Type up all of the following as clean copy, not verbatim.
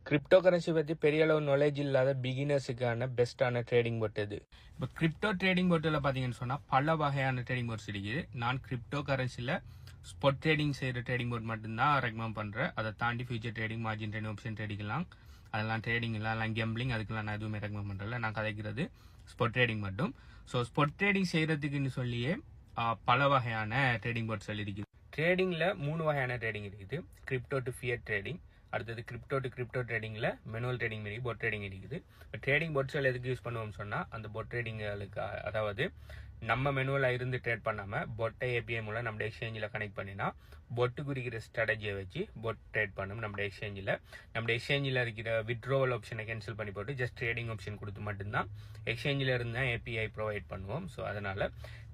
Crypto currency பற்றி பெரிய அளவு நாலேஜ் இல்லாத பிகினர்ஸுக்கான பெஸ்ட்டான ட்ரேடிங் போட் இது. இப்போ கிரிப்டோ ட்ரேடிங் போட்டில் பார்த்தீங்கன்னு சொன்னால் பல வகையான ட்ரேடிங் போட்ஸ் இருக்குது. நான் கிரிப்டோ கரன்சியில் ஸ்பாட் ட்ரேடிங் செய்கிற ட்ரேடிங் போட் மட்டும்தான் ரெக்கமெண்ட் பண்ணுறேன். அதை தாண்டி future trading, margin trading, option ட்ரேடிங்லாம் அதெல்லாம் ட்ரேடிங் இல்லை, அதெல்லாம் கேம்பிளிங், அதுக்கெல்லாம் நான் எதுவுமே ரெக்கமெண்ட் பண்ணுறதில்ல. நான் கதைக்கிறது ஸ்பாட் ட்ரேடிங் மட்டும். ஸோ ஸ்பாட் ட்ரேடிங் செய்கிறதுக்குன்னு சொல்லியே பல வகையான ட்ரேடிங் போட்ஸ் இருக்குது. ட்ரேடிங்கில் 3 வகையான ட்ரேடிங் இருக்குது. கிரிப்டோ டு ஃபியட் ட்ரேடிங், அடுத்தது கிரிப்டோ டு கிரிப்டோ ட்ரேடிங்கில் மெனுவல் ட்ரேடிங் மாரி பொட் ட்ரேடிங் இருக்குது. இப்போ ட்ரேடிங் பொட்ஸ்கள் எதுக்கு யூஸ் பண்ணுவோம்னு சொன்னால், அந்த பொட் ட்ரேடிங்களுக்கு, அதாவது நம்ம மெனுவலாக இருந்து ட்ரேட் பண்ணாமல் பொட்டை ஏபிஐ மூலம் நம்ம எக்ஸ்சேஞ்சில் கனெக்ட் பண்ணினா பொட்டு குறிக்கிற ஸ்ட்ராட்டஜியை வச்சு பொட் ட்ரேட் பண்ணும். நம்ம எக்ஸ்சேஞ்சில் இருக்கிற வித்ட்ரோவல் ஆப்ஷனை கேன்சல் பண்ணி போட்டு ஜஸ்ட் ட்ரேடிங் ஆப்ஷன் கொடுத்து மட்டும்தான் எக்ஸ்சேஞ்சில் இருந்தால் ஏபிஐ ப்ரொவைட் பண்ணுவோம். ஸோ அதனால்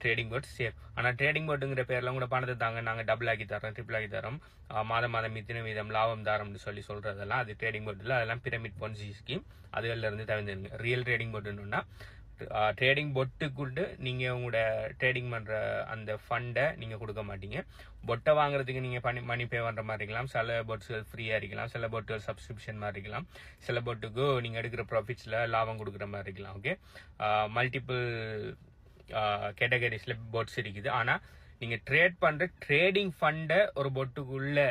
ட்ரேடிங் போட் சேஃப். ஆனால் ட்ரேடிங் போட்டுங்கிற பேர்லாம் கூட பணத்தை தாங்க, நாங்கள் டபுள் ஆக்கி தரோம், ட்ரிபிள் ஆக்கி தரோம், மாதம் இத்தனை வீதம் லாபம் தாரம்னு சொல்கிறதெல்லாம் அது ட்ரேடிங் போட்டில் அதெல்லாம் பிரமிட் பொன்சி ஸ்கீம். அதுகளில் இருந்து தவிர்த்துங்க. ரியல் ட்ரேடிங் போட்டுன்னா ட்ரேடிங் பொட்டுக்குண்டு நீங்கள் உங்களோட ட்ரேடிங் பண்ணுற அந்த ஃபண்டை நீங்கள் கொடுக்க மாட்டீங்க. பொட்டை வாங்குறதுக்கு நீங்கள் மணி பே பண்ணுற மாதிரி இருக்கலாம். சில பொட்ஸ்கள் ஃப்ரீயாக இருக்கலாம், சில பொட்டுகள் சப்ஸ்கிரிப்ஷன் மாதிரி இருக்கலாம், சில பொட்டுக்கு நீங்கள் எடுக்கிற ப்ராஃபிட்ஸில் லாபம் கொடுக்குற மாதிரி இருக்கலாம். ஓகே, மல்டிபிள் கேட்டகரிஸில் பொட்ஸ் இருக்குது. ஆனால் நீங்கள் ட்ரேட் பண்ணுற ட்ரேடிங் ஃபண்டை ஒரு பொட்டுக்குள்ளே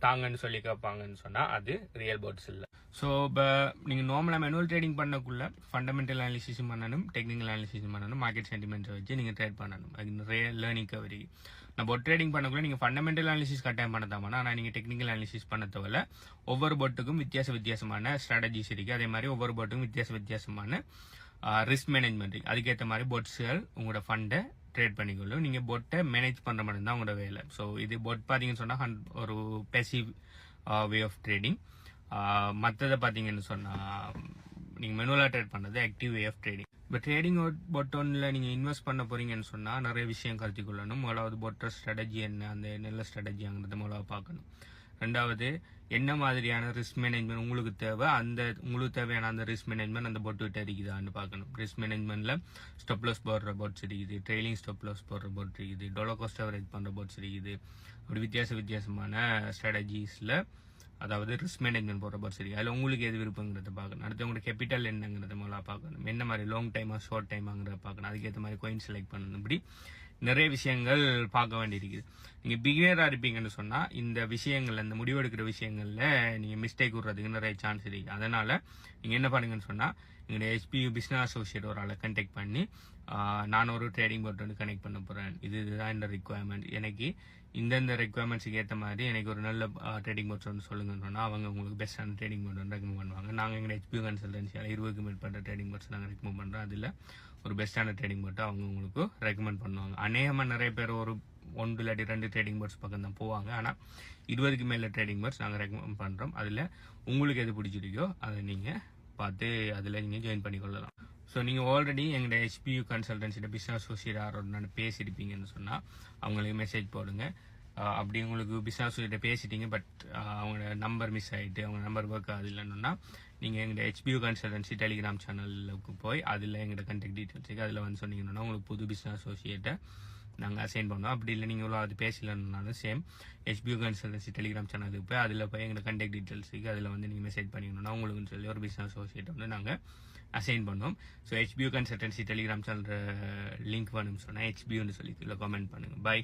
தாங்கன்னு சொல்லி கேட்பாங்கன்னு சொன்னால் அது ரியல் போட்ஸ் இல்லை. ஸோ இப்போ நீங்கள் நார்மலாக மேனுவல் ட்ரேடிங் பண்ணக்குள்ள ஃபண்டமெண்டல் அனாலிசிஸும் பண்ணணும், டெக்னிக்கல் அனாலிசிஸும் பண்ணணும், மார்க்கெட் சென்டிமெண்ட்ஸை வச்சு நீங்கள் ட்ரேட் பண்ணணும். அது நிறைய லேர்னிங் கவரி. நான் பொட் ட்ரேடிங் பண்ணக்குள்ள நீங்கள் ஃபண்டமெண்டல் அனாலிசிஸ் கட்டாயம் பண்ண தான், ஆனால் நீங்கள் டெக்னிக்கல் அனாலிசிஸ் பண்ண தேவையில்ல. ஒவ்வொரு பொட்டுக்கும் வித்தியாசமான ஸ்ட்ராட்டஜிஸ் இருக்குது. அதே மாதிரி ஒவ்வொரு பொட்டுக்கும் வித்தியாசமான ரிஸ்க் மேனேஜ்மெண்ட் இருக்குது. அதுக்கேற்ற மாதிரி பொட்ஸ்கள் உங்களோட ஃபண்டை ட்ரேட் பண்ணிக்கொள்ளும். நீங்கள் பொட்டை மேனேஜ் பண்ணுற மட்டும் தான் உங்களோட வேலை. ஸோ இது பொட் பார்த்தீங்கன்னு சொன்னால் ஒரு பேசிவ் வே ஆஃப் ட்ரேடிங். மற்றதை பார்த்தீங்கன்னு சொன்னால் நீங்கள் மெனுவலாக ட்ரேட் பண்ணுறது ஆக்டிவ் வே ஆஃப் ட்ரேடிங். இப்போ ட்ரேடிங் பொட் ஒன்றில் நீங்கள் இன்வெஸ்ட் பண்ண போகிறீங்கன்னு சொன்னால் நிறைய விஷயம் கருத்தி கொள்ளணும். முதலாவது பொட்டை ஸ்ட்ராட்டஜி என்ன, அந்த நல்ல ஸ்ட்ராட்டஜிங்கிறத முதலாவது பார்க்கணும். ரெண்டாவது, என்ன மாதிரியான ரிஸ்க் மேனேஜ்மெண்ட் உங்களுக்கு தேவை, உங்களுக்கு தேவையான அந்த ரிஸ்க் மேனேஜ்மெண்ட் அந்த பொட்டு விட்டு இருக்குதான்னு பார்க்கணும். ரிஸ்க் மேனேஜ்மெண்ட்டில் ஸ்டாப் லாஸ் போடுற பொட்ஸ் இருக்குது, ட்ரெயிலிங் ஸ்டாப் லாஸ் போடுற பொட் இருக்குது, டாலர் காஸ்ட் அவரேஜ் பண்ணுற பொட்ஸ் இருக்குது. அப்படி வித்தியாசமான ஸ்ட்ராட்டஜிஸில், அதாவது ரிஸ்க் மேனேஜ்மெண்ட் போடுற பொட்ஸ் இருக்குது. அதில் உங்களுக்கு எது விருப்பங்கிறத பார்க்கணும். அடுத்து உங்களோட கேபிட்டல் என்னங்கிறத முதல்ல பார்க்கணும். என்ன மாதிரி லாங் டைமாக ஷார்ட் டைமாங்கிறத பார்க்கணும். அதுக்கேற்ற மாதிரி கோயின் செலக்ட் பண்ணணும். இப்படி நிறைய விஷயங்கள் பார்க்க வேண்டியிருக்குது. நீங்கள் பிகினராக இருப்பீங்கன்னு சொன்னால் இந்த விஷயங்கள், அந்த முடிவெடுக்கிற விஷயங்களில் நீங்கள் மிஸ்டேக் விடுறதுக்கு நிறைய சான்ஸ் இருக்குது. அதனால் நீங்கள் என்ன பண்ணுங்கன்னு சொன்னால், எங்களுடைய HPU பிஸ்னஸ் அசோசியேட் ஒரு ஆளை கண்டெக்ட் பண்ணி, நான் ஒரு ட்ரேடிங் போர்ட் வந்து கனெக்ட் பண்ண போகிறேன், இதுதான் இந்த ரெக்குவயர்மெண்ட், எனக்கு இந்தந்த ரெக்குவயர்மெண்ட்ஸுக்கு ஏற்ற மாதிரி எனக்கு ஒரு நல்ல ட்ரேடிங் போர்ட்ஸ் வந்து சொல்லுங்கன்னு சொன்னால் அவங்க உங்களுக்கு பெஸ்ட்டான ட்ரேடிங் போர்ட் வந்து ரெக்கமெண்ட் பண்ணுவாங்க. நாங்கள் எங்கள் HPU கன்சல்டன்சியால் 20க்கும் மேற்பட்ட ட்ரேடிங் போர்ட்ஸ் நாங்கள் ரெக்கமெண்ட் பண்ணுறோம். அதில் ஒரு பெஸ்ட்டான ட்ரேடிங் போர்ட்டை அவங்க உங்களுக்கு ரெக்கமெண்ட் பண்ணுவாங்க. அநேகமாக நிறைய பேர் ஒரு 1 இல்லாட்டி 2 ட்ரேடிங் போர்ட்ஸ் பக்கம் தான் போவாங்க. ஆனால் 20க்கு மேலே ட்ரேடிங் போர்ட்ஸ் நாங்கள் ரெக்கமெண்ட் பண்ணுறோம். அதில் உங்களுக்கு எது பிடிச்சிருக்கோ அதை நீங்கள் பார்த்து அதில் நீங்கள் ஜாயின் பண்ணிக்கொள்ளலாம். ஸோ நீங்கள் ஆல்ரெடி எங்களோட HPU கன்சல்டன்சியோட பிஸ்னஸ் அசோசியேட் யாரோட பேசியிருப்பீங்கன்னு சொன்னால் அவங்களுக்கு மெசேஜ் போடுங்க. அப்படி உங்களுக்கு பிஸ்னஸ் அசோசியேட் பேசிட்டீங்க, பட் அவங்களோட நம்பர் மிஸ் ஆகிட்டு, அவங்க நம்பர் ஒர்க் ஆகுது இல்லைன்னா நீங்கள் எங்களோட HPU கன்சல்டன்சி டெலிகிராம் சேனலுக்கு போய் அதில் எங்களோட கான்டாக்ட் டீட்டெயில்ஸ் இருக்குது, அதில் வந்து சொன்னீங்கன்னா உங்களுக்கு புது பிஸ்னஸ் அசோசியேட்டை நாங்கள் அசைன் பண்ணுவோம். அப்படி இல்லை நீங்கள் இவ்வளோ அது பேசலன்னாலும் சேம் HPU கன்சல்டன்சி டெலிகிராம் சேனலுக்கு போய் அதில் போய் எங்களோட கான்டாக்ட் டீட்டெயில்ஸ் இருக்குது, அதில் வந்து நீங்கள் மெசேஜ் பண்ணிக்கணும்னா உங்களுக்குன்னு சொல்லி ஒரு பிஸ்னஸ் அசோசியேட்டை வந்து நாங்கள் அசைன் பண்ணுவோம். So HPU consultancy Telegram channel link வேணும்னு சொன்னால் HPUன்னு சொல்லி இதில் கமெண்ட் பண்ணுங்கள். பை.